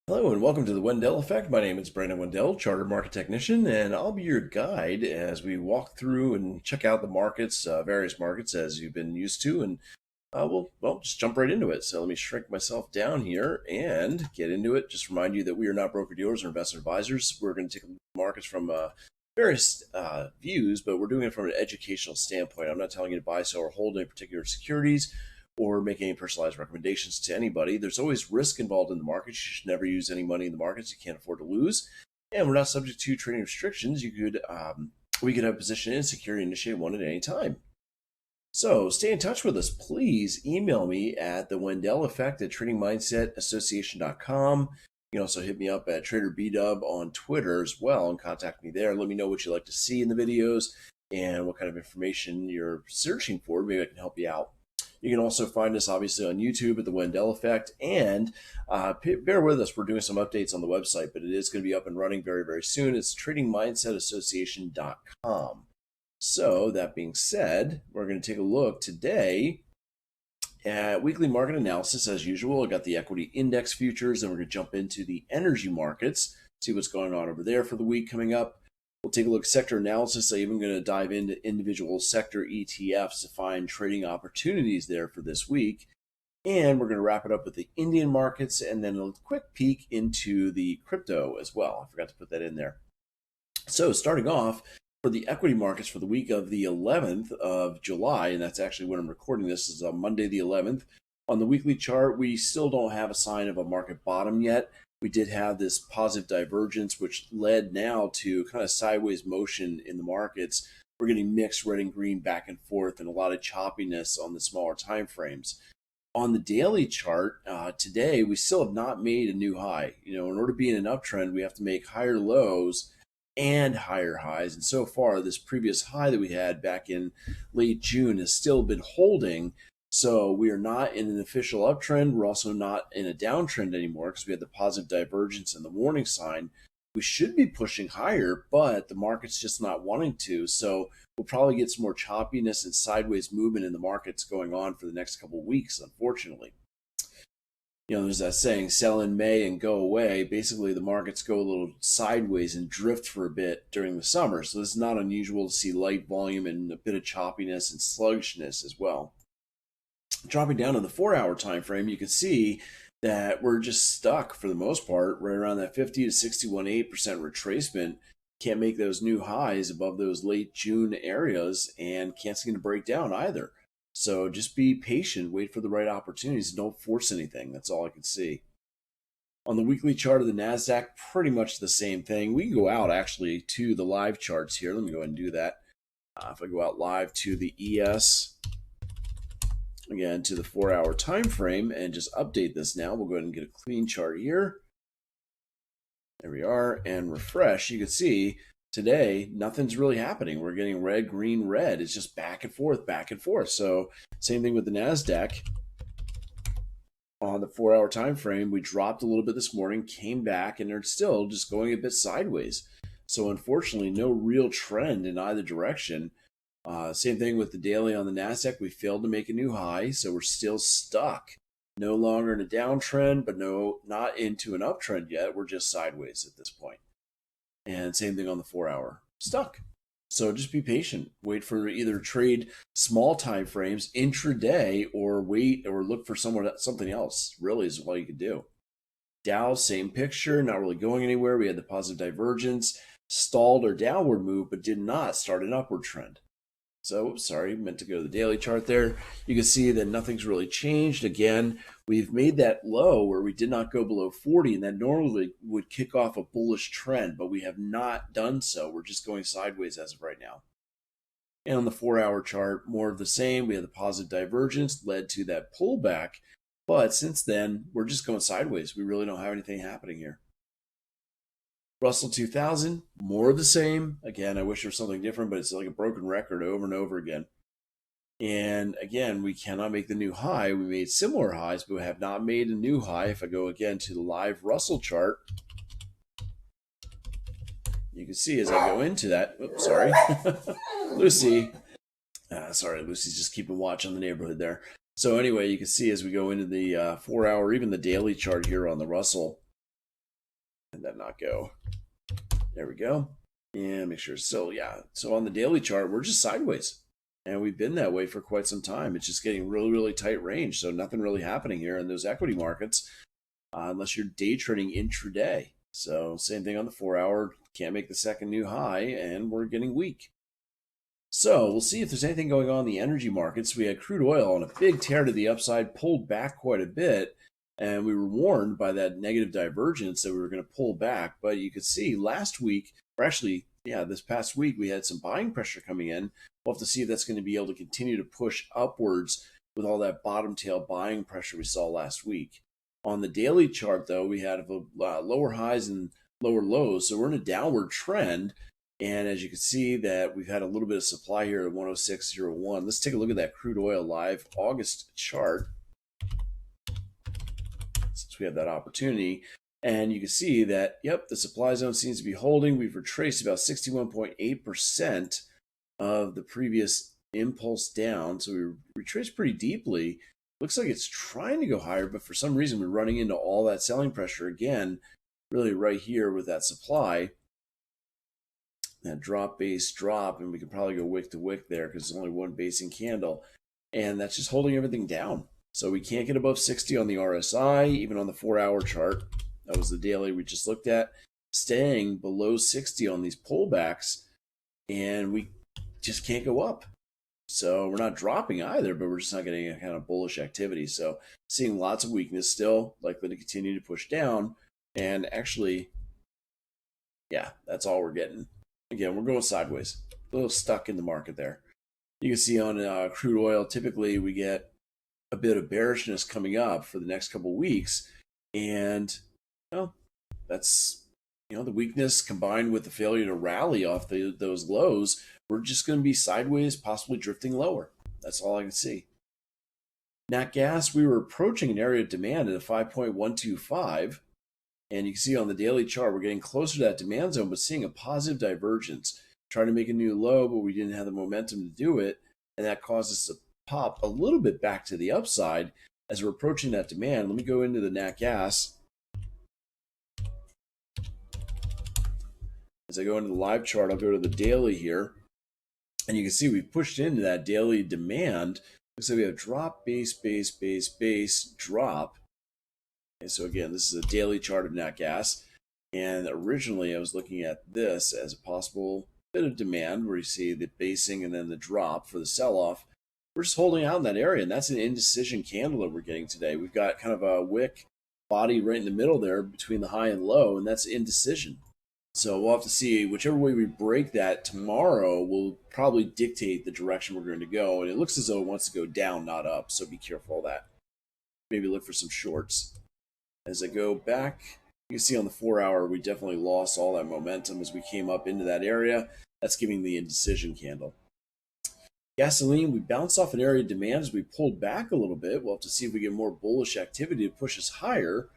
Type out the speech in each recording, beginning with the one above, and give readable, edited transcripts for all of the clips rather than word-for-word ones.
Hello and welcome to the Wendell Effect. My name is Brandon Wendell, Chartered Market Technician, and I'll be your guide as we walk through and check out the markets, various markets as you've been used to, and we'll just jump right into it. So let me shrink myself down here and get into it. Just remind you that we are not broker dealers or investment advisors. We're going to take markets from various views, but we're doing it from an educational standpoint. I'm not telling you to buy, sell, or hold any particular securities or make any personalized recommendations to anybody. There's always risk involved in the markets. You should never use any money in the markets you can't afford to lose. And we're not subject to trading restrictions. We could have a position in security initiate one at any time. So stay in touch with us. Please email me at the Wendell Effect at tradingmindsetassociation.com. You can also hit me up at TraderBDub on Twitter as well and contact me there. Let me know what you'd like to see in the videos and what kind of information you're searching for. Maybe I can help you out. You can also find us obviously on YouTube at the Wendell Effect, and bear with us. We're doing some updates on the website, but it is going to be up and running very, very soon. It's tradingmindsetassociation.com. So that being said, we're going to take a look today at weekly market analysis as usual. I got the equity index futures, and we're going to jump into the energy markets, see what's going on over there for the week coming up. We'll take a look at sector analysis. I'm even going to dive into individual sector ETFs to find trading opportunities there for this week. And we're going to wrap it up with the Indian markets and then a quick peek into the crypto as well. I forgot to put that in there. So starting off for the equity markets for the week of the 11th of July, and that's actually when I'm recording this, is on Monday the 11th. On the weekly chart, we still don't have a sign of a market bottom yet. We did have this positive divergence, which led now to kind of sideways motion in the markets. We're getting mixed red and green back and forth and a lot of choppiness on the smaller time frames. On the daily chart, today, we still have not made a new high. In order to be in an uptrend, we have to make higher lows and higher highs. And so far, this previous high that we had back in late June has still been holding. So we are not in an official uptrend. We're also not in a downtrend anymore because we had the positive divergence and the warning sign. We should be pushing higher, but the market's just not wanting to. So we'll probably get some more choppiness and sideways movement in the markets going on for the next couple of weeks, unfortunately. There's that saying, sell in May and go away. Basically, the markets go a little sideways and drift for a bit during the summer. So it's not unusual to see light volume and a bit of choppiness and sluggishness as well. Dropping down to the 4-hour time frame, you can see that we're just stuck for the most part right around that 50 to 61.8% retracement. Can't make those new highs above those late June areas and can't seem to break down either. So just be patient, wait for the right opportunities, and don't force anything. That's all I can see. On the weekly chart of the NASDAQ, pretty much the same thing. We can go out actually to the live charts here. Let me go ahead and do that. If I go out live to the ES, again to the 4-hour time frame and just update this now. We'll go ahead and get a clean chart here. There we are, and refresh. You can see today nothing's really happening. We're getting red, green, red. It's just back and forth, back and forth. So same thing with the NASDAQ. On the 4-hour time frame, we dropped a little bit this morning, came back, and they're still just going a bit sideways. So unfortunately, no real trend in either direction. Same thing with the daily on the NASDAQ. We failed to make a new high, so we're still stuck. No longer in a downtrend, but not into an uptrend yet. We're just sideways at this point. And same thing on the 4-hour. Stuck. So just be patient. Wait for either trade small time frames intraday or wait or look for something else. Really is all you can do. Dow, same picture, not really going anywhere. We had the positive divergence, stalled our downward move, but did not start an upward trend. So, sorry, meant to go to the daily chart there. You can see that nothing's really changed. Again, we've made that low where we did not go below 40, and that normally would kick off a bullish trend, but we have not done so. We're just going sideways as of right now. And on the 4-hour chart, more of the same. We had the positive divergence, led to that pullback, but since then, we're just going sideways. We really don't have anything happening here. Russell 2000, more of the same. Again, I wish there was something different, but it's like a broken record over and over again. And again, we cannot make the new high. We made similar highs, but we have not made a new high. If I go again to the live Russell chart, you can see as I go into that, oops, sorry, Lucy. Sorry, Lucy's just keeping watch on the neighborhood there. So anyway, you can see as we go into the 4-hour, even the daily chart here on the Russell, that not go? There we go. And make sure. So yeah, so on the daily chart, we're just sideways. And we've been that way for quite some time. It's just getting really, really tight range. So nothing really happening here in those equity markets unless you're day trading intraday. So same thing on the 4-hour. Can't make the second new high, and we're getting weak. So we'll see if there's anything going on in the energy markets. We had crude oil on a big tear to the upside, pulled back quite a bit, and we were warned by that negative divergence that we were going to pull back. But you could see last week, or actually, yeah, this past week, we had some buying pressure coming in. We'll have to see if that's going to be able to continue to push upwards with all that bottom tail buying pressure we saw last week. On the daily chart, though, we had lower highs and lower lows, so we're in a downward trend. And as you can see that we've had a little bit of supply here at 106.01. Let's take a look at that crude oil live August chart since we have that opportunity. And you can see that, yep, the supply zone seems to be holding. We've retraced about 61.8% of the previous impulse down. So we retraced pretty deeply. Looks like it's trying to go higher, but for some reason we're running into all that selling pressure again, really right here with that supply. That drop base drop, and we could probably go wick to wick there because it's only one basing candle, and that's just holding everything down. So we can't get above 60 on the RSI, even on the 4-hour chart. That was the daily we just looked at, staying below 60 on these pullbacks, and we just can't go up. So we're not dropping either, but we're just not getting a kind of bullish activity. So seeing lots of weakness still, likely to continue to push down, and actually, yeah, that's all we're getting. Again, we're going sideways, a little stuck in the market there. You can see on crude oil, typically we get a bit of bearishness coming up for the next couple of weeks. And well, that's, the weakness combined with the failure to rally off those lows. We're just going to be sideways, possibly drifting lower. That's all I can see. Nat gas, we were approaching an area of demand at a 5.125. And you can see on the daily chart, we're getting closer to that demand zone, but seeing a positive divergence. Trying to make a new low, but we didn't have the momentum to do it. And that caused us to pop a little bit back to the upside as we're approaching that demand. Let me go into the nat gas. As I go into the live chart, I'll go to the daily here. And you can see we've pushed into that daily demand. Looks like we have drop, base, base, base, base, drop. And so again, this is a daily chart of nat gas. And originally I was looking at this as a possible bit of demand where you see the basing and then the drop for the sell-off. We're just holding out in that area, and that's an indecision candle that we're getting today. We've got kind of a wick body right in the middle there between the high and low, and that's indecision. So we'll have to see whichever way we break that tomorrow will probably dictate the direction we're going to go. And it looks as though it wants to go down, not up. So be careful of that. Maybe look for some shorts. As I go back, you can see on the 4-hour, we definitely lost all that momentum as we came up into that area. That's giving the indecision candle. Gasoline, we bounced off an area of demand as we pulled back a little bit. We'll have to see if we get more bullish activity to push us higher.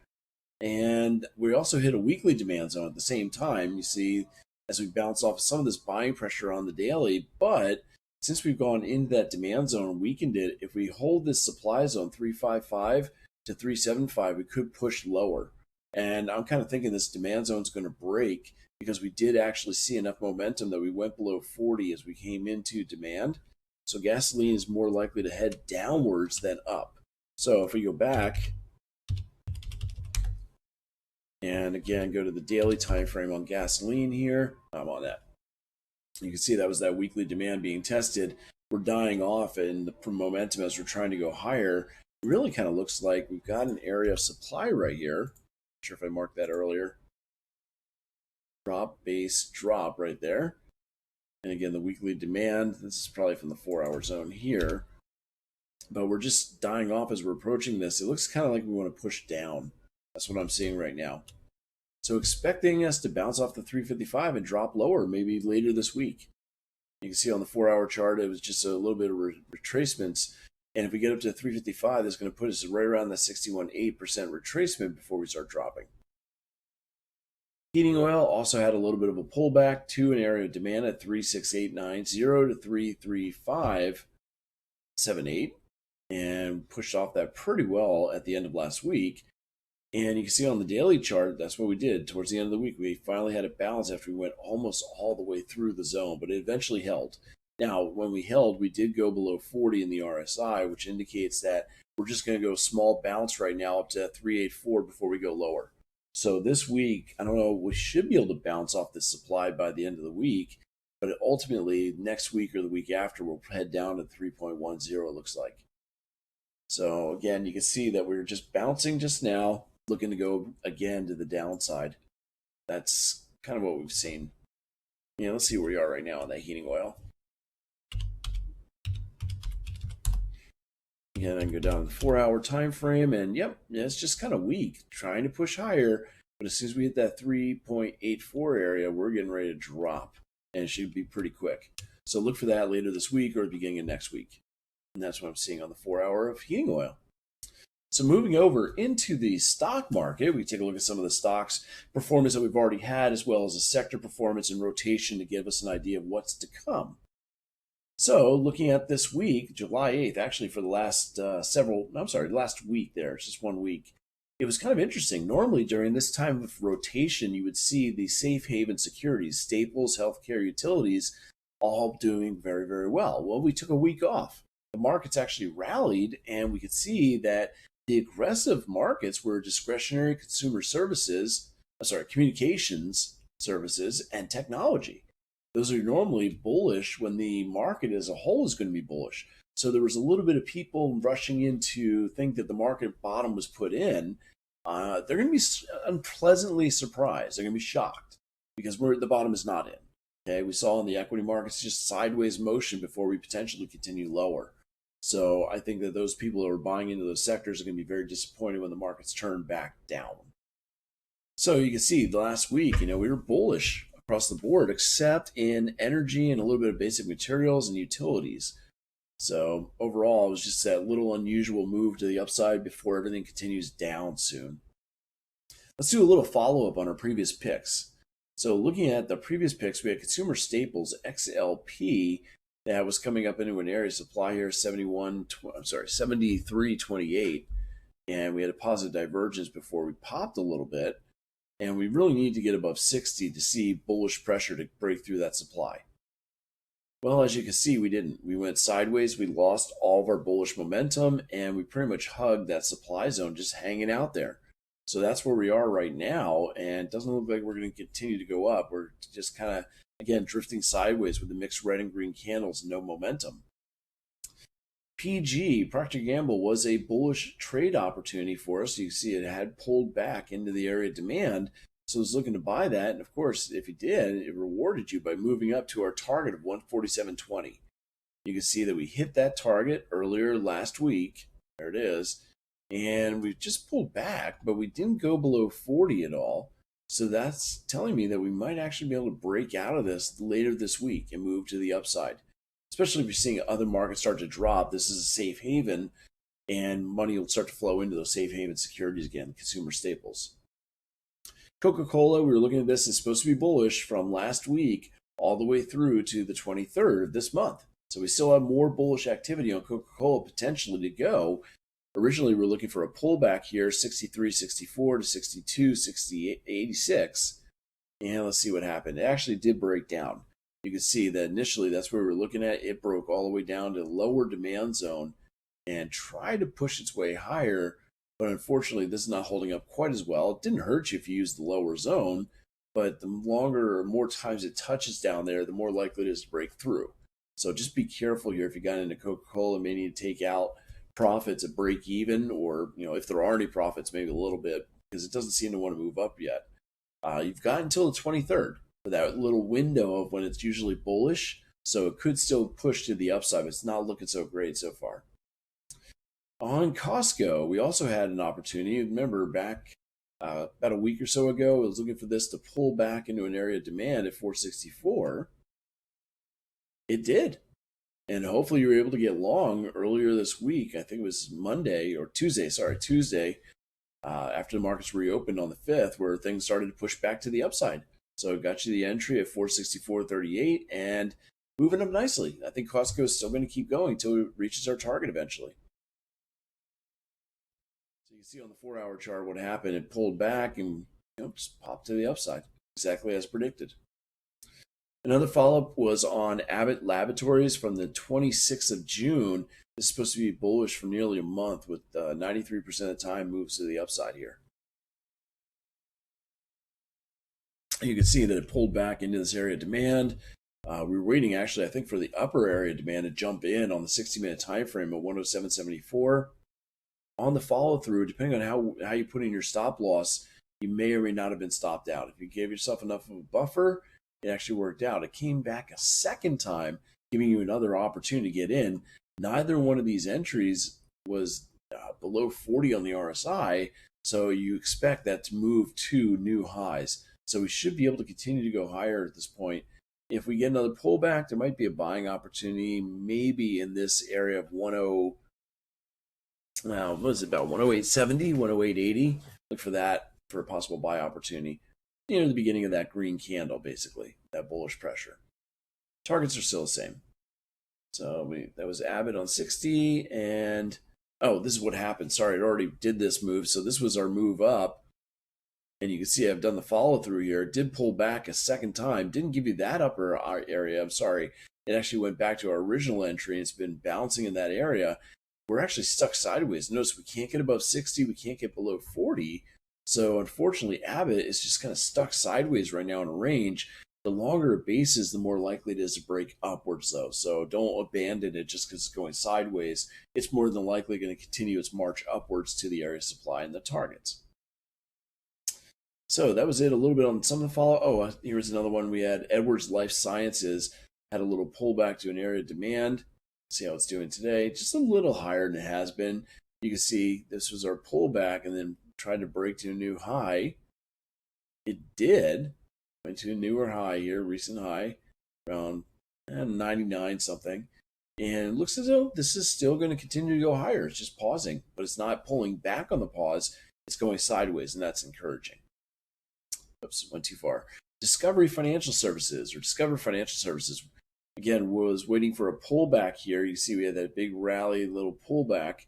And we also hit a weekly demand zone at the same time. You see, as we bounce off some of this buying pressure on the daily, but since we've gone into that demand zone and weakened it, if we hold this supply zone 355 to 375, we could push lower. And I'm kind of thinking this demand zone is going to break because we did actually see enough momentum that we went below 40 as we came into demand. So gasoline is more likely to head downwards than up. So if we go back and again go to the daily time frame on gasoline here, I'm on that. You can see that was that weekly demand being tested. We're dying off in the momentum as we're trying to go higher. It really kind of looks like we've got an area of supply right here. Not sure if I marked that earlier. Drop, base, drop right there. And again, the weekly demand, this is probably from the 4-hour zone here. But we're just dying off as we're approaching this. It looks kind of like we want to push down. That's what I'm seeing right now. So expecting us to bounce off the 355 and drop lower maybe later this week. You can see on the 4-hour chart, it was just a little bit of retracements. And if we get up to 355, that's going to put us right around the 61.8% retracement before we start dropping. Heating oil also had a little bit of a pullback to an area of demand at 36890 to 33578 and pushed off that pretty well at the end of last week. And you can see on the daily chart, that's what we did. Towards the end of the week, we finally had a balance after we went almost all the way through the zone, but it eventually held. Now, when we held, we did go below 40 in the RSI, which indicates that we're just going to go small bounce right now up to 384 before we go lower. So this week, I don't know, we should be able to bounce off this supply by the end of the week, but ultimately next week or the week after, we'll head down to 3.10, it looks like. So again, you can see that we're just bouncing just now, looking to go again to the downside. That's kind of what we've seen. Yeah, let's see where we are right now on that heating oil. Again, I can go down to the 4-hour time frame, and yep, yeah, it's just kind of weak, trying to push higher. But as soon as we hit that 3.84 area, we're getting ready to drop, and it should be pretty quick. So look for that later this week or the beginning of next week. And that's what I'm seeing on the 4-hour of heating oil. So moving over into the stock market, we take a look at some of the stocks performance that we've already had, as well as the sector performance and rotation to give us an idea of what's to come. So looking at this week, July 8th, actually for the last last week there, it's just 1 week. It was kind of interesting. Normally during this time of rotation, you would see the safe haven securities, staples, healthcare, utilities, all doing very, very well. Well, we took a week off. The markets actually rallied, and we could see that the aggressive markets were discretionary consumer services, communications services, and technology. Those are normally bullish when the market as a whole is going to be bullish. So there was a little bit of people rushing in to think that the market bottom was put in. They're going to be unpleasantly surprised. They're going to be shocked because the bottom is not in. Okay, we saw in the equity markets just sideways motion before we potentially continue lower. So I think that those people who are buying into those sectors are going to be very disappointed when the markets turn back down. So you can see the last week, we were bullish across the board, except in energy and a little bit of basic materials and utilities. So overall, it was just that little unusual move to the upside before everything continues down soon. Let's do a little follow-up on our previous picks. So looking at the previous picks, we had consumer staples XLP that was coming up into an area supply here 73.28, and we had a positive divergence before we popped a little bit, and we really need to get above 60 to see bullish pressure to break through that supply. Well, as you can see, we didn't. We went sideways, we lost all of our bullish momentum, and we pretty much hugged that supply zone, just hanging out there. So that's where we are right now, and it doesn't look like we're going to continue to go up. We're just kind of, again, drifting sideways with the mixed red and green candles, no momentum. PG, Procter & Gamble, was a bullish trade opportunity for us. You can see it had pulled back into the area of demand, so I was looking to buy that. And of course, if you did, it rewarded you by moving up to our target of 147.20. You can see that we hit that target earlier last week. There it is. And we just pulled back, but we didn't go below 40 at all. So that's telling me that we might actually be able to break out of this later this week and move to the upside. Especially if you're seeing other markets start to drop, this is a safe haven, and money will start to flow into those safe haven securities again, consumer staples. Coca-Cola, we were looking at this, is supposed to be bullish from last week all the way through to the 23rd of this month. So we still have more bullish activity on Coca-Cola potentially to go. Originally, we were looking for a pullback here, 63.64 to 62.86. And let's see what happened. It actually did break down. You can see that initially that's where we were looking at. It broke all the way down to lower demand zone and tried to push its way higher. But unfortunately, this is not holding up quite as well. It didn't hurt you if you used the lower zone, but the longer or more times it touches down there, the more likely it is to break through. So just be careful here. If you got into Coca-Cola, may need to take out profits at break even, or if there are any profits, maybe a little bit, because it doesn't seem to want to move up yet. You've got until the 23rd for that little window of when it's usually bullish, so it could still push to the upside, but it's not looking so great so far. On Costco, we also had an opportunity. Remember back about a week or so ago, I was looking for this to pull back into an area of demand at 464. It did. And hopefully you were able to get long earlier this week. I think it was Tuesday, after the markets reopened on the 5th, where things started to push back to the upside. So it got you the entry at 464.38 and moving up nicely. I think Costco is still going to keep going until it reaches our target eventually. So you see on the 4 hour chart what happened. It pulled back and just popped to the upside, exactly as predicted. Another follow up was on Abbott Laboratories from the 26th of June. This is supposed to be bullish for nearly a month, with 93% of the time moves to the upside here. You can see that it pulled back into this area of demand. We were waiting, actually, I think, for the upper area of demand to jump in on the 60-minute time frame at 107.74. On the follow through, depending on how you put in your stop loss, you may or may not have been stopped out. If you gave yourself enough of a buffer, it actually worked out. It came back a second time, giving you another opportunity to get in. Neither one of these entries was below 40 on the RSI, so you expect that to move to new highs. So we should be able to continue to go higher at this point. If we get another pullback, there might be a buying opportunity, maybe in this area of 10. What was it, about 108.70, 108.80? Look for that for a possible buy opportunity. The beginning of that green candle, basically, that bullish pressure. Targets are still the same. So that was Abbott on 60, and this is what happened. Sorry, it already did this move. So this was our move up. And you can see I've done the follow through here. It did pull back a second time. Didn't give you that upper area. I'm sorry. It actually went back to our original entry, and it's been bouncing in that area. We're actually stuck sideways. Notice we can't get above 60. We can't get below 40. So unfortunately, Abbott is just kind of stuck sideways right now in a range. The longer it bases, the more likely it is to break upwards, though. So don't abandon it just because it's going sideways. It's more than likely going to continue its march upwards to the area of supply and the targets. So that was it. A little bit on some of the follow. Here's another one. We had Edwards Life Sciences had a little pullback to an area of demand. See how it's doing today. Just a little higher than it has been. You can see this was our pullback and then tried to break to a new high. It did. Went to a newer high here, recent high, around 99 something. And it looks as though this is still going to continue to go higher. It's just pausing, but it's not pulling back on the pause. It's going sideways, and that's encouraging. Oops, went too far. Discover Financial Services, again, was waiting for a pullback here. You see we had that big rally, little pullback.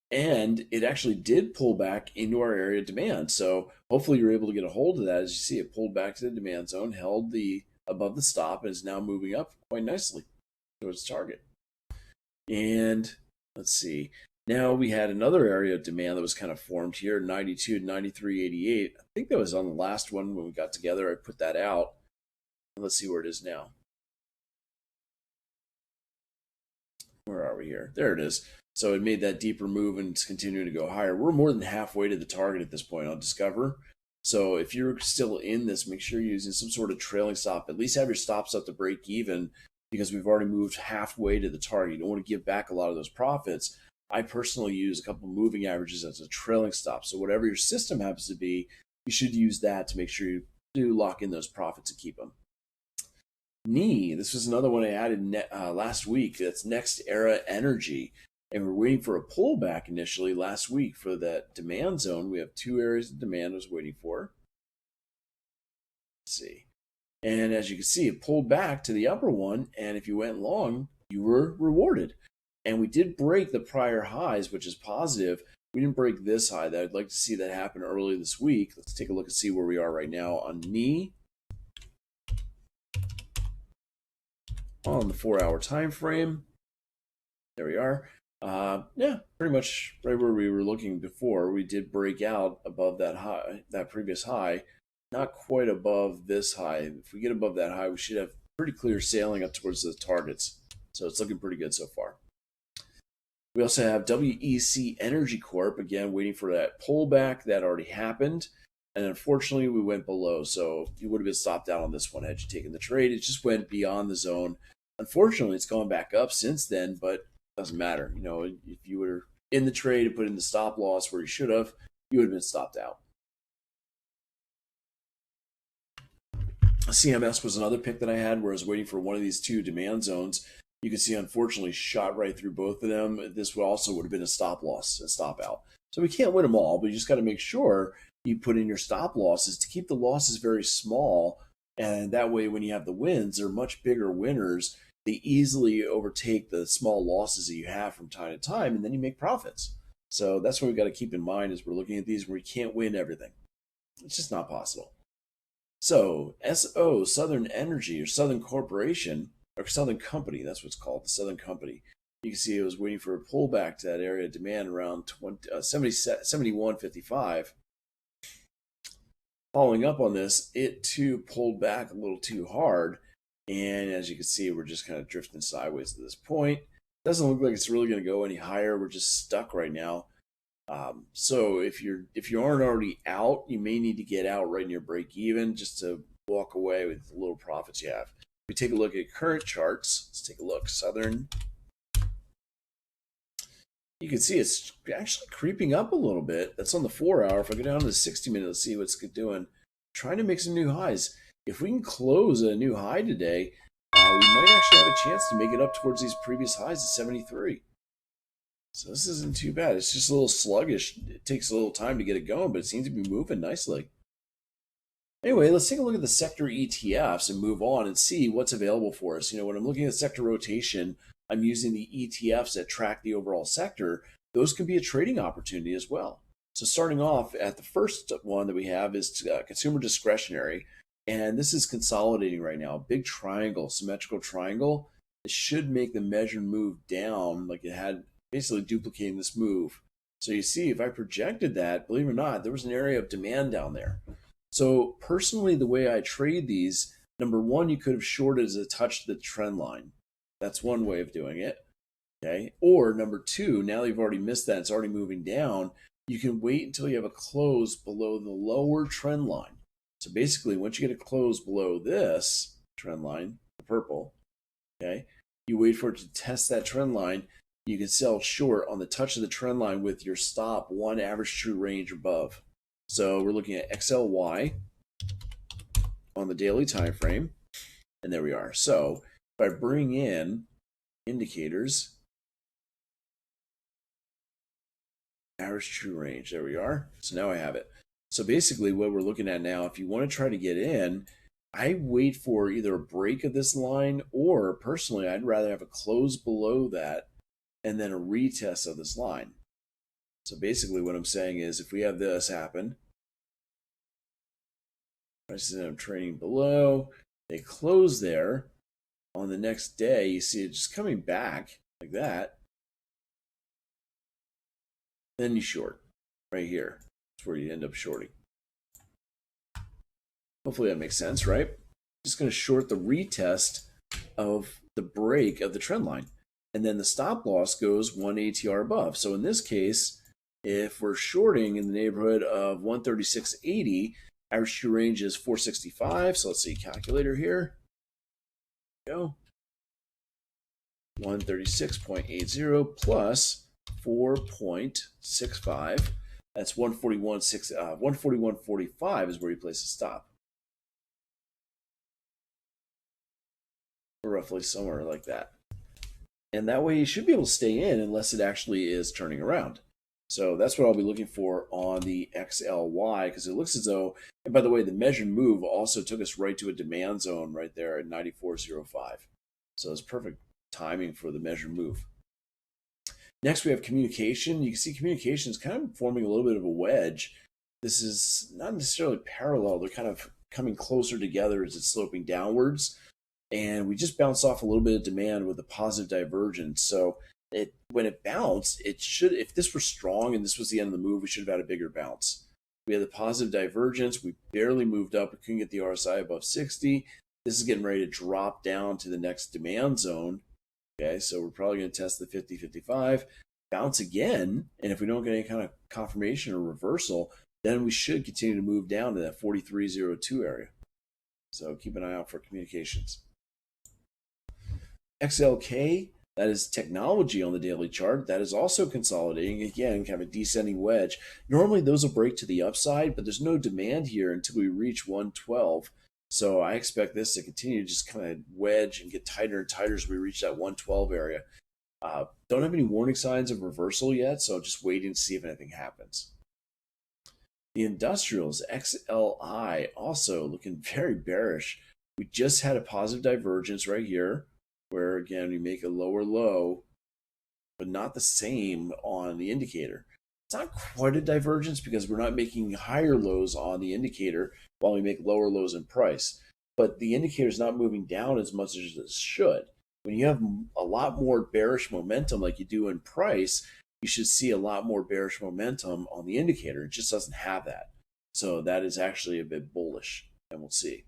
And it actually did pull back into our area of demand. So hopefully you're able to get a hold of that. As you see, it pulled back to the demand zone, held above the stop, and is now moving up quite nicely towards target. And let's see. Now we had another area of demand that was kind of formed here, 92 to 93.88. I think that was on the last one when we got together. I put that out. Let's see where it is now. Where are we here? There it is. So it made that deeper move and it's continuing to go higher. We're more than halfway to the target at this point on Discover. So if you're still in this, make sure you're using some sort of trailing stop. At least have your stops up to break even, because we've already moved halfway to the target. You don't want to give back a lot of those profits. I personally use a couple moving averages as a trailing stop. So whatever your system happens to be, you should use that to make sure you do lock in those profits and keep them. NE, this was another one I added last week. That's Next Era Energy. And we're waiting for a pullback initially last week for that demand zone. We have two areas of demand I was waiting for. Let's see. And as you can see, it pulled back to the upper one. And if you went long, you were rewarded. And we did break the prior highs, which is positive. We didn't break this high. I'd like to see that happen early this week. Let's take a look and see where we are right now on NE. On the 4 hour time frame. There we are. Pretty much right where we were looking before. We did break out above that high, that previous high, not quite above this high. If we get above that high, we should have pretty clear sailing up towards the targets. So it's looking pretty good so far. We also have WEC Energy Corp, again, waiting for that pullback. That already happened. And unfortunately, we went below. So you would have been stopped out on this one had you taken the trade. It just went beyond the zone. Unfortunately, it's gone back up since then, but doesn't matter. If you were in the trade and put in the stop loss where you should have, you would have been stopped out. CMS was another pick that I had where I was waiting for one of these two demand zones. You can see, unfortunately, shot right through both of them. This also would have been a stop loss, a stop out. So we can't win them all, but you just got to make sure you put in your stop losses to keep the losses very small. And that way, when you have the wins, they're much bigger winners. They easily overtake the small losses that you have from time to time, and then you make profits. So that's what we've got to keep in mind as we're looking at these where we can't win everything. It's just not possible. So SO, Southern Energy or Southern Corporation or Southern Company, that's what it's called, the Southern Company. You can see it was waiting for a pullback to that area of demand around 71.55. Following up on this, it too pulled back a little too hard. And as you can see, we're just kind of drifting sideways at this point. Doesn't look like it's really going to go any higher. We're just stuck right now. So if you aren't already out, you may need to get out right near break even just to walk away with the little profits you have. If we take a look at current charts, let's take a look. Southern. You can see it's actually creeping up a little bit. That's on the 4-hour. If I go down to the 60-minute, let's see what's doing. Trying to make some new highs. If we can close a new high today, we might actually have a chance to make it up towards these previous highs at 73. So this isn't too bad. It's just a little sluggish. It takes a little time to get it going, but it seems to be moving nicely. Anyway, let's take a look at the sector ETFs and move on and see what's available for us. When I'm looking at sector rotation, I'm using the ETFs that track the overall sector. Those can be a trading opportunity as well. So starting off at the first one that we have is consumer discretionary. And this is consolidating right now. Big triangle, symmetrical triangle. It should make the measured move down like it had, basically duplicating this move. So you see, if I projected that, believe it or not, there was an area of demand down there. So personally, the way I trade these, number one, you could have shorted as a touch the trend line. That's one way of doing it. Okay. Or number two, now that you've already missed that, it's already moving down, you can wait until you have a close below the lower trend line. So basically, once you get a close below this trend line, the purple, okay, you wait for it to test that trend line. You can sell short on the touch of the trend line with your stop one average true range above. So we're looking at XLY on the daily time frame, and there we are. So if I bring in indicators, average true range, there we are. So now I have it. So basically what we're looking at now, if you want to try to get in, I wait for either a break of this line, or personally, I'd rather have a close below that and then a retest of this line. So basically what I'm saying is if we have this happen, prices end up trading below, they close there. On the next day, you see it just coming back like that. Then you short right here. That's where you end up shorting. Hopefully that makes sense, right? Just going to short the retest of the break of the trend line. And then the stop loss goes one ATR above. So in this case, if we're shorting in the neighborhood of 136.80, average true range is 465. So let's see, calculator here. Go. 136.80 plus 4.65. That's 141.45 is where you place the stop. Or roughly somewhere like that. And that way you should be able to stay in unless it actually is turning around. So that's what I'll be looking for on the XLY, because it looks as though, and by the way, the measured move also took us right to a demand zone right there at 94.05. So it's perfect timing for the measured move. Next, we have communication. You can see communication is kind of forming a little bit of a wedge. This is not necessarily parallel. They're kind of coming closer together as it's sloping downwards. And we just bounced off a little bit of demand with a positive divergence. So when it bounced, it should, if this were strong and this was the end of the move, we should have had a bigger bounce. We had the positive divergence. We barely moved up. We couldn't get the RSI above 60. This is getting ready to drop down to the next demand zone. Okay, so we're probably going to test the 50-55, bounce again, and if we don't get any kind of confirmation or reversal, then we should continue to move down to that 43.02 area. So keep an eye out for communications. XLK, that is technology on the daily chart. That is also consolidating. Again, kind of a descending wedge. Normally those will break to the upside, but there's no demand here until we reach 112. So I expect this to continue to just kind of wedge and get tighter and tighter as we reach that 112 area. Don't have any warning signs of reversal yet, so just waiting to see if anything happens. The industrials, XLI, also looking very bearish. We just had a positive divergence right here, where again we make a lower low, but not the same on the indicator. It's not quite a divergence because we're not making higher lows on the indicator while we make lower lows in price. But the indicator is not moving down as much as it should. When you have a lot more bearish momentum like you do in price, you should see a lot more bearish momentum on the indicator. It just doesn't have that. So that is actually a bit bullish, and we'll see.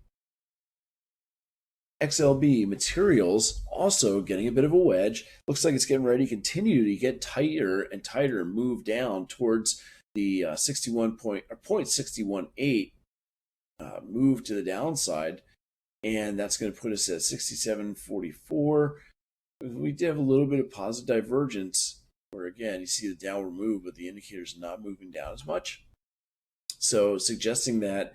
XLB materials also getting a bit of a wedge. Looks like it's getting ready to continue to get tighter and tighter and move down towards the 61 point or 0.618 move to the downside. And that's going to put us at 67.44. We did have a little bit of positive divergence where, again, you see the downward move, but the indicator's not moving down as much. So suggesting that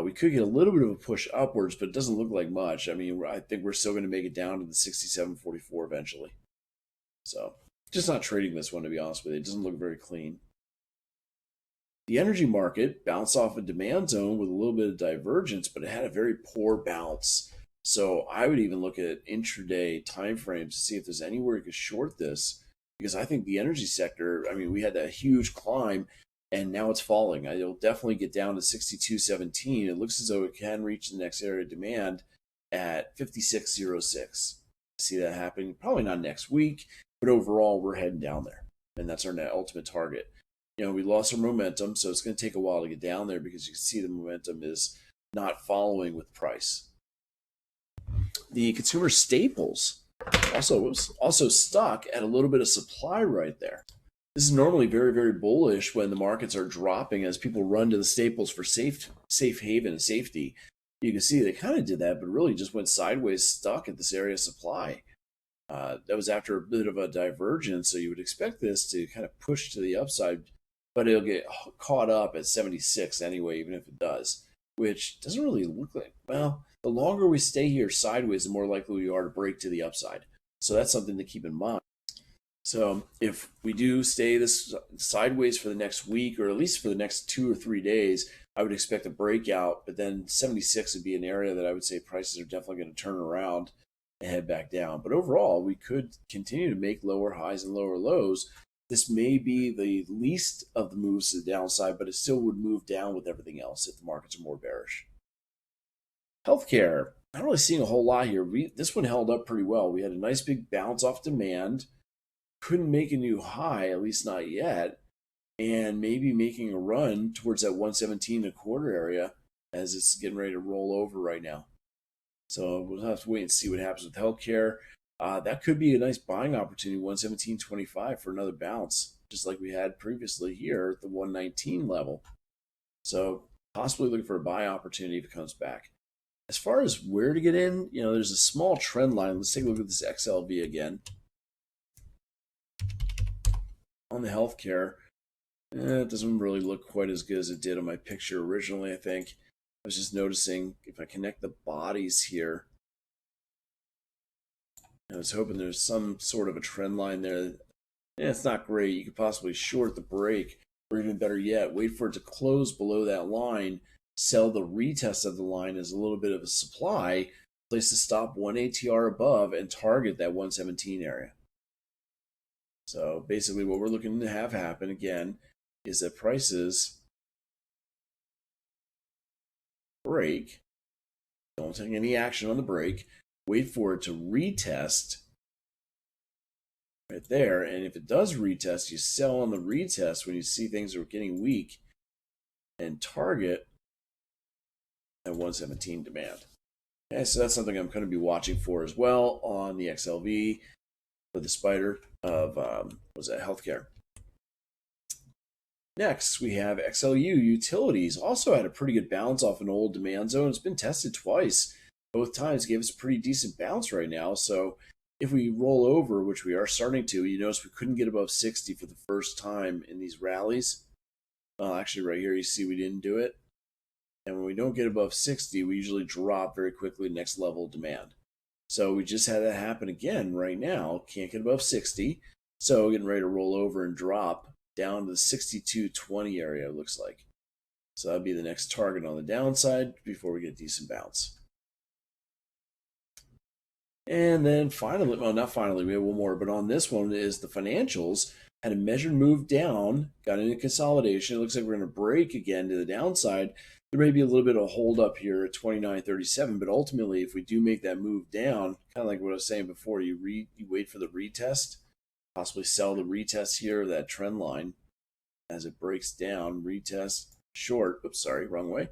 we could get a little bit of a push upwards, but it doesn't look like much. I mean, I think we're still going to make it down to the 67.44 eventually. So just not trading this one, to be honest with you. It doesn't look very clean. The energy market bounced off a demand zone with a little bit of divergence, but it had a very poor bounce. So I would even look at intraday timeframes to see if there's anywhere you could short this, because I think the energy sector, I mean, we had that huge climb and now it's falling. It'll definitely get down to 62.17. It looks as though it can reach the next area of demand at 56.06. See that happening? Probably not next week, but overall, we're heading down there. And that's our ultimate target. You know, we lost our momentum, so it's going to take a while to get down there because you can see the momentum is not following with price. The consumer staples also stuck at a little bit of supply right there. This is normally very, very bullish when the markets are dropping as people run to the staples for safe haven and safety. You can see they kind of did that, but really just went sideways, stuck at this area of supply. That was after a bit of a divergence, so you would expect this to kind of push to the upside, but it'll get caught up at 76 anyway, even if it does, which doesn't really look like, well, the longer we stay here sideways, the more likely we are to break to the upside. So that's something to keep in mind. So if we do stay this sideways for the next week, or at least for the next 2 or 3 days, I would expect a breakout, but then 76 would be an area that I would say prices are definitely going to turn around and head back down. But overall, we could continue to make lower highs and lower lows. This may be the least of the moves to the downside, but it still would move down with everything else if the markets are more bearish. Healthcare, not really seeing a whole lot here. This one held up pretty well. We had a nice big bounce off demand. Couldn't make a new high, at least not yet, and maybe making a run towards that 117.25 area as it's getting ready to roll over right now. So we'll have to wait and see what happens with healthcare. That could be a nice buying opportunity, 117.25 for another bounce, just like we had previously here at the 119 level. So possibly looking for a buy opportunity if it comes back. As far as where to get in, you know, there's a small trend line. Let's take a look at this XLV again. On the healthcare, it doesn't really look quite as good as it did on my picture originally, I think. I was just noticing if I connect the bodies here, I was hoping there's some sort of a trend line there. It's not great. You could possibly short the break, or even better yet, wait for it to close below that line, sell the retest of the line as a little bit of a supply, place the stop 1 ATR above, and target that 117 area. So basically what we're looking to have happen again is that prices break, don't take any action on the break, wait for it to retest right there, and if it does retest, you sell on the retest when you see things are getting weak and target at 117 demand. Okay, so that's something I'm going to be watching for as well on the XLV for the spider of was that healthcare. Next, we have XLU utilities. Also had a pretty good bounce off an old demand zone. It's been tested twice. Both times gave us a pretty decent bounce right now. So if we roll over, which we are starting to, you notice we couldn't get above 60 for the first time in these rallies. Well, actually right here, you see we didn't do it. And when we don't get above 60, we usually drop very quickly next level of demand. So we just had that happen again right now. Can't get above 60. So getting ready to roll over and drop down to the 62.20 area, it looks like. So that'd be the next target on the downside before we get a decent bounce. And then finally, well, not finally, we have one more, but on this one is the financials had a measured move down, got into consolidation. It looks like we're going to break again to the downside. There may be a little bit of a hold up here at 29.37, but ultimately, if we do make that move down, kind of like what I was saying before, you wait for the retest, possibly sell the retest here, that trend line as it breaks down, retest short. Oops, sorry, wrong way.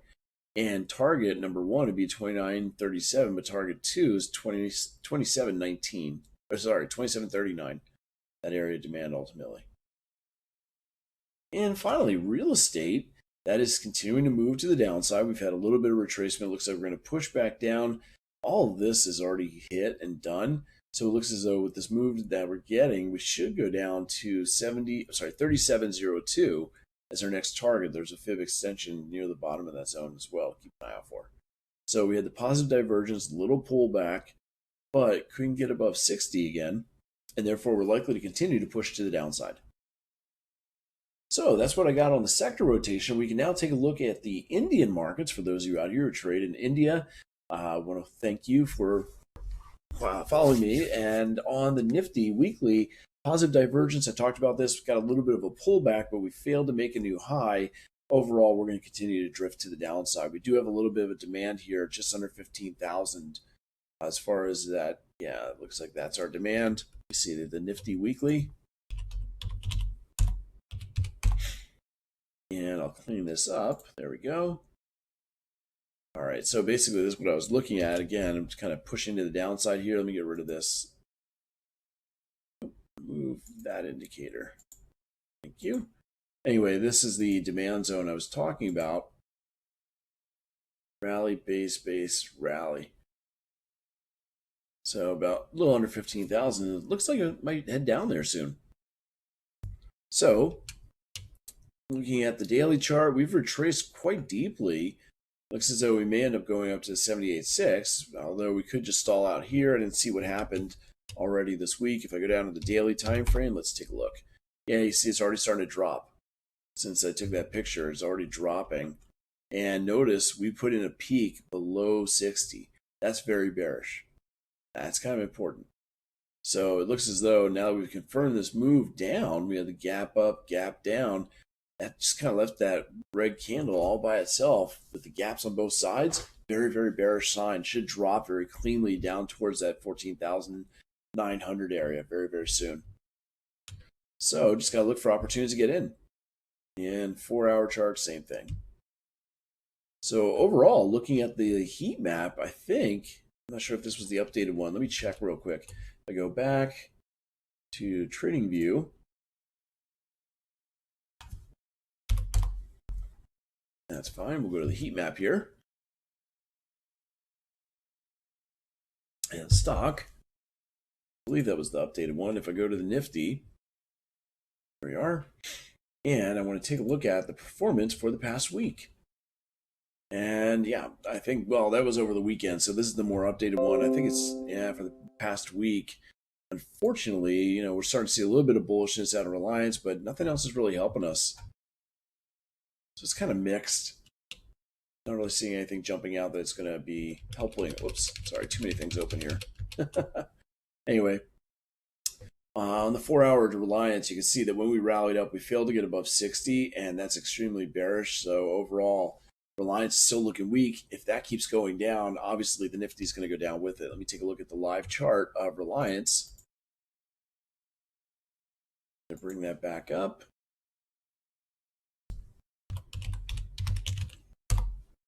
And target number one would be 29.37, but target two is 27.19. Or sorry, 27.39. That area of demand ultimately. And finally, real estate, that is continuing to move to the downside. We've had a little bit of retracement. It looks like we're going to push back down. All of this is already hit and done. So it looks as though with this move that we're getting, we should go down to 37.02 as our next target. There's a fib extension near the bottom of that zone as well. Keep an eye out for. So we had the positive divergence, little pullback, but couldn't get above 60 again, and therefore we're likely to continue to push to the downside. So that's what I got on the sector rotation. We can now take a look at the Indian markets for those of you out here who trade in India. I want to thank you for following me. And on the Nifty weekly, positive divergence, I talked about this. We've got a little bit of a pullback, but we failed to make a new high. Overall, we're going to continue to drift to the downside. We do have a little bit of a demand here, just under 15,000. As far as that, yeah, it looks like that's our demand. You see the Nifty weekly. And I'll clean this up. There we go. All right, so basically this is what I was looking at. Again, I'm just kind of pushing to the downside here. Let me get rid of this. Move that indicator. Thank you. Anyway, this is the demand zone I was talking about. Rally, base, rally. So about a little under 15,000. It looks like it might head down there soon. So looking at the daily chart, we've retraced quite deeply. Looks as though we may end up going up to 78.6, although we could just stall out here and see what happened already this week. If I go down to the daily time frame, let's take a look. Yeah, you see it's already starting to drop. Since I took that picture, it's already dropping. And notice we put in a peak below 60. That's very bearish. That's kind of important. So it looks as though now that we've confirmed this move down, we had the gap up, gap down. That just kind of left that red candle all by itself with the gaps on both sides. Very, very bearish sign. Should drop very cleanly down towards that 14,900 area very, very soon. So just got to look for opportunities to get in. And 4-hour chart, same thing. So overall, looking at the heat map, I think, I'm not sure if this was the updated one. Let me check real quick. I go back to TradingView. That's fine. We'll go to the heat map here. And stock. I believe that was the updated one. If I go to the Nifty, there we are. And I want to take a look at the performance for the past week. And yeah, I think, well, that was over the weekend. So this is the more updated one. I think it's, yeah, for the past week. Unfortunately, we're starting to see a little bit of bullishness out of Reliance, but nothing else is really helping us. So it's kind of mixed. Not really seeing anything jumping out that's going to be helpful. Whoops, sorry, too many things open here. Anyway, on the 4-hour Reliance, you can see that when we rallied up, we failed to get above 60, and that's extremely bearish. So overall, Reliance is still looking weak. If that keeps going down, obviously the Nifty is going to go down with it. Let me take a look at the live chart of Reliance. I'm going to bring that back up.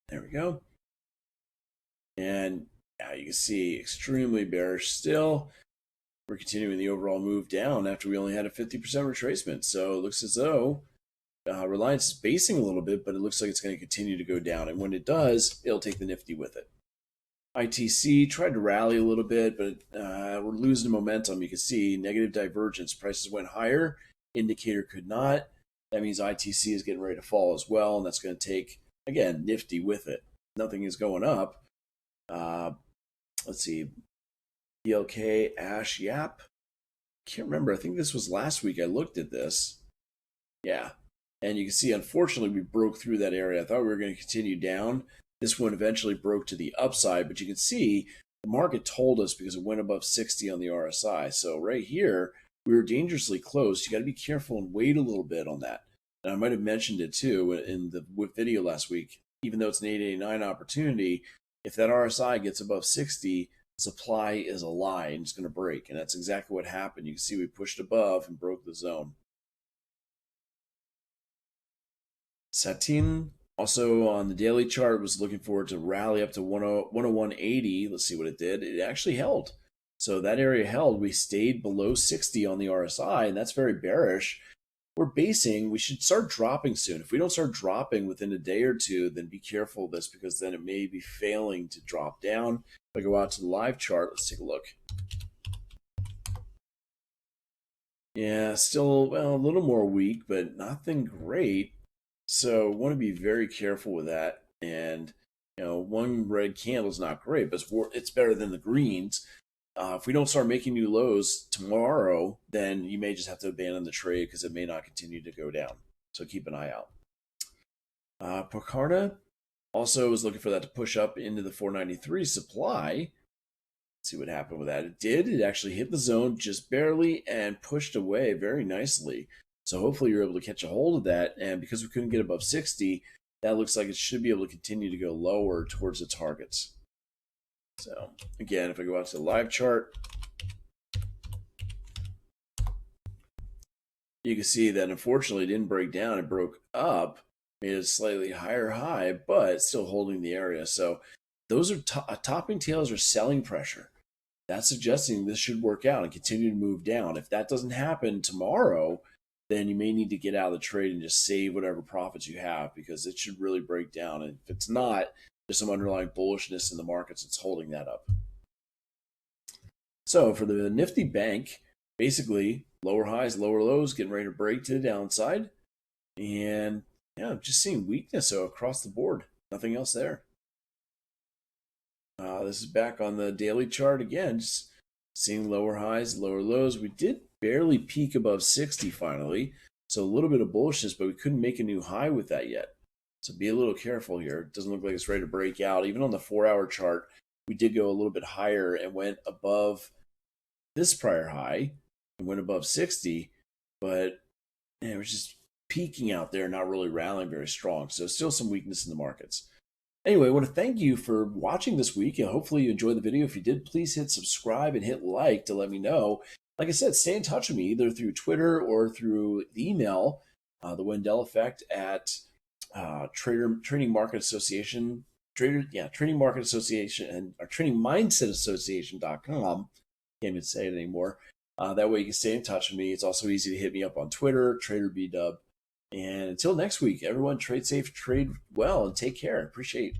There we go. And yeah, you can see extremely bearish still. We're continuing the overall move down after we only had a 50% retracement. So it looks as though Reliance is basing a little bit, but it looks like it's going to continue to go down. And when it does, it'll take the Nifty with it. ITC tried to rally a little bit, but we're losing momentum. You can see negative divergence. Prices went higher. Indicator could not. That means ITC is getting ready to fall as well, and that's going to take, again, Nifty with it. Nothing is going up. Let's see. BLK, Ash, Yap. Can't remember. I think this was last week I looked at this. Yeah. And you can see, unfortunately, we broke through that area. I thought we were going to continue down. This one eventually broke to the upside, but you can see the market told us because it went above 60 on the RSI. So right here, we were dangerously close. You got to be careful and wait a little bit on that. And I might have mentioned it too in the video last week. Even though it's an 889 opportunity, if that RSI gets above 60, supply is a lie and it's going to break. And that's exactly what happened. You can see we pushed above and broke the zone. Satin also on the daily chart was looking forward to rally up to 101.80. Let's see what it did. It actually held. So that area held. We stayed below 60 on the RSI, and that's very bearish. We're basing, we should start dropping soon. If we don't start dropping within a day or two, then be careful of this because then it may be failing to drop down. If I go out to the live chart, let's take a look. Yeah, still, well, a little more weak, but nothing great. So want to be very careful with that. And, one red candle is not great, but it's better than the greens. If we don't start making new lows tomorrow, then you may just have to abandon the trade because it may not continue to go down. So keep an eye out. Picarda also was looking for that to push up into the 493 supply. Let's see what happened with that. It did. It actually hit the zone just barely and pushed away very nicely. So hopefully you're able to catch a hold of that. And because we couldn't get above 60, that looks like it should be able to continue to go lower towards the targets. So again, if I go out to the live chart, you can see that unfortunately it didn't break down. It broke up, made a slightly higher high, but still holding the area. So those are topping tails or selling pressure. That's suggesting this should work out and continue to move down. If that doesn't happen tomorrow, then you may need to get out of the trade and just save whatever profits you have because it should really break down. And if it's not, there's some underlying bullishness in the markets that's holding that up. So for the Nifty Bank, basically lower highs, lower lows, getting ready to break to the downside. And yeah, just seeing weakness across the board. Nothing else there. This is back on the daily chart again, just seeing lower highs, lower lows. We did barely peak above 60 finally. So a little bit of bullishness, but we couldn't make a new high with that yet. So be a little careful here. It doesn't look like it's ready to break out. Even on the 4-hour chart, we did go a little bit higher and went above this prior high and went above 60, but it was just peaking out there, not really rallying very strong. So still some weakness in the markets. Anyway, I want to thank you for watching this week, and hopefully you enjoyed the video. If you did, please hit subscribe and hit like to let me know. Like I said, stay in touch with me either through Twitter or through the email, the Wendell Effect at Trading Market Association, Trading Market Association and Trading Mindset Association.com. Can't even say it anymore. That way you can stay in touch with me. It's also easy to hit me up on Twitter, TraderBDub. And until next week, everyone trade safe, trade well, and take care. Appreciate